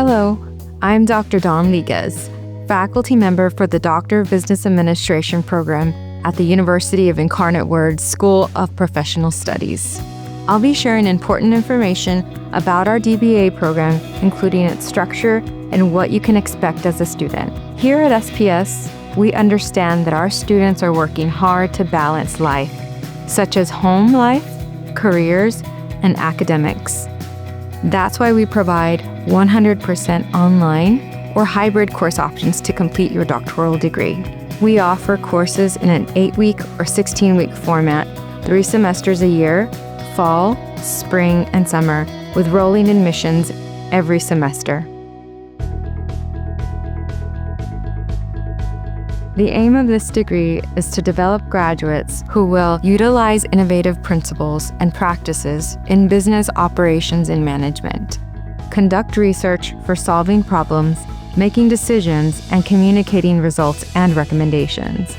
Hello, I'm Dr. Dawn Liguez, faculty member for the Doctor of Business Administration program at the University of Incarnate Word School of Professional Studies. I'll be sharing important information about our DBA program, including its structure and what you can expect as a student. Here at SPS, we understand that our students are working hard to balance life, such as home life, careers, and academics. That's why we provide 100% online or hybrid course options to complete your doctoral degree. We offer courses in an 8-week or 16-week format, 3 semesters a year, fall, spring, and summer, with rolling admissions every semester. The aim of this degree is to develop graduates who will utilize innovative principles and practices in business operations and management, conduct research for solving problems, making decisions, and communicating results and recommendations,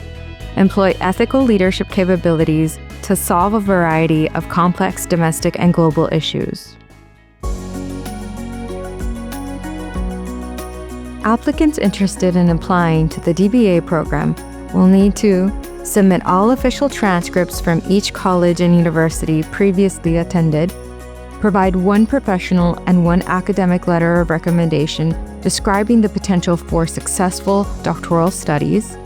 employ ethical leadership capabilities to solve a variety of complex domestic and global issues. Applicants interested in applying to the DBA program will need to submit all official transcripts from each college and university previously attended, provide 1 professional and 1 academic letter of recommendation describing the potential for successful doctoral studies,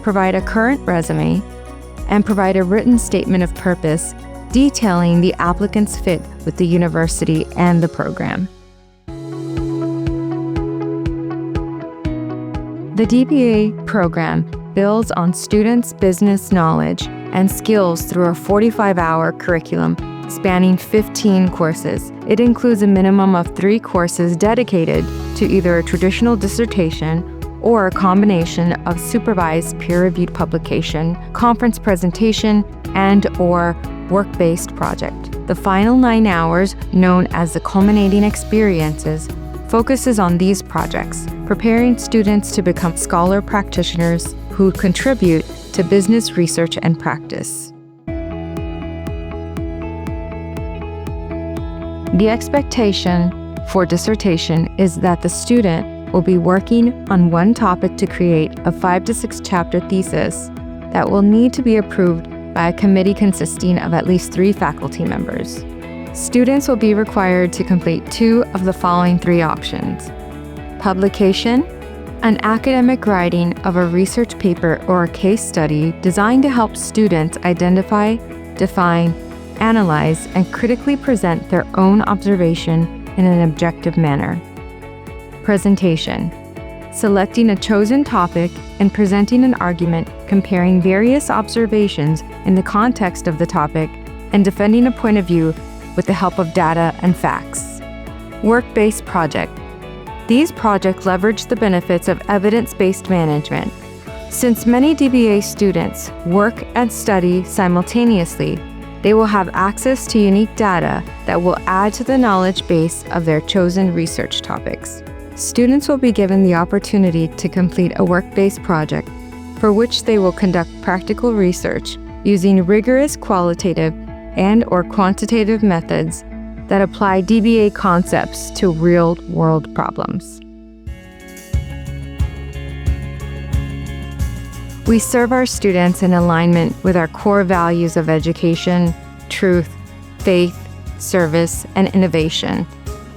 provide a current resume, and provide a written statement of purpose detailing the applicant's fit with the university and the program. The DBA program builds on students' business knowledge and skills through a 45-hour curriculum spanning 15 courses. It includes a minimum of 3 courses dedicated to either a traditional dissertation or a combination of supervised peer-reviewed publication, conference presentation, and/or work-based project. The final 9 hours, known as the culminating experiences, focuses on these projects, preparing students to become scholar practitioners who contribute to business research and practice. The expectation for dissertation is that the student will be working on 1 topic to create a 5 to 6 chapter thesis that will need to be approved by a committee consisting of at least 3 faculty members. Students will be required to complete 2 of the following 3 options: publication, an academic writing of a research paper or a case study designed to help students identify, define, analyze, and critically present their own observation in an objective manner. Presentation, selecting a chosen topic and presenting an argument comparing various observations in the context of the topic and defending a point of view with the help of data and facts. Work-based project. These projects leverage the benefits of evidence-based management. Since many DBA students work and study simultaneously, they will have access to unique data that will add to the knowledge base of their chosen research topics. Students will be given the opportunity to complete a work-based project for which they will conduct practical research using rigorous qualitative and/or quantitative methods that apply DBA concepts to real-world problems. We serve our students in alignment with our core values of education, truth, faith, service, and innovation,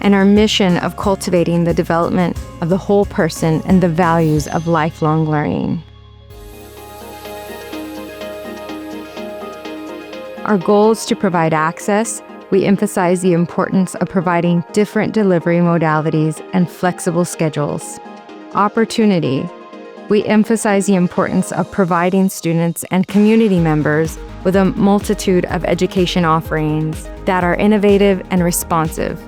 and our mission of cultivating the development of the whole person and the values of lifelong learning. Our goal is to provide access. We emphasize the importance of providing different delivery modalities and flexible schedules. Opportunity. We emphasize the importance of providing students and community members with a multitude of education offerings that are innovative and responsive.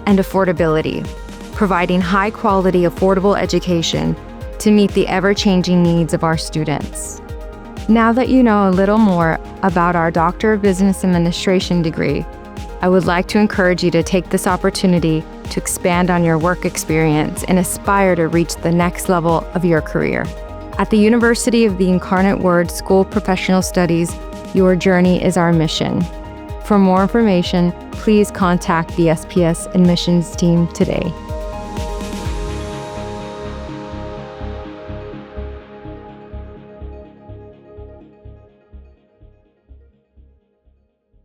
And affordability. Providing high-quality, affordable education to meet the ever-changing needs of our students. Now that you know a little more about our Doctor of Business Administration degree, I would like to encourage you to take this opportunity to expand on your work experience and aspire to reach the next level of your career. At the University of the Incarnate Word School of Professional Studies, your journey is our mission. For more information, please contact the SPS admissions team today.